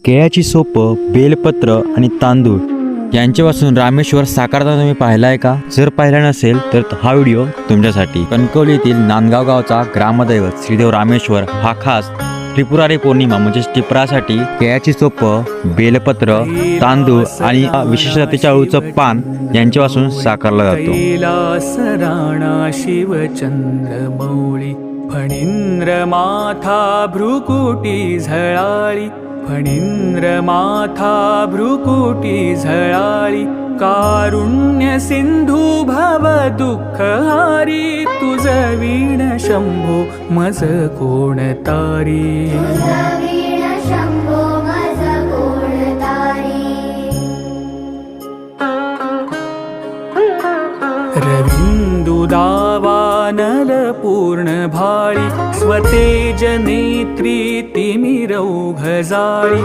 केळ्याची सोपं, बेलपत्र आणि तांदूळ यांच्यापासून रामेश्वर साकारता तुम्ही पाहिला आहे का? जर पाहिला नसेल तर हा व्हिडिओ तुमच्यासाठी. कणकवलीतील नांदगाव गावचा ग्रामदैवत श्रीदेव रामेश्वर हा खास त्रिपुरारी पौर्णिमा म्हणजेच टिपरासाठी केळ्याची सोपं, बेलपत्र, तांदूळ आणि विशेष जातीच्या अळूचं पान यांच्यापासून साकारला जातो. कैलासराणा शिवचंद्र मौळी फणींद्र माथा भ्रुकुटी झळाळी फणींद्र माथा भ्रुकुटी झळाळी कारुण्य सिंधू भव दुःख हारी तुझ वीण शंभो मज कोण तारी रविंदु दावानल पूर्ण भाळी स्वतेज नेत्री तिमिरौघ जाळी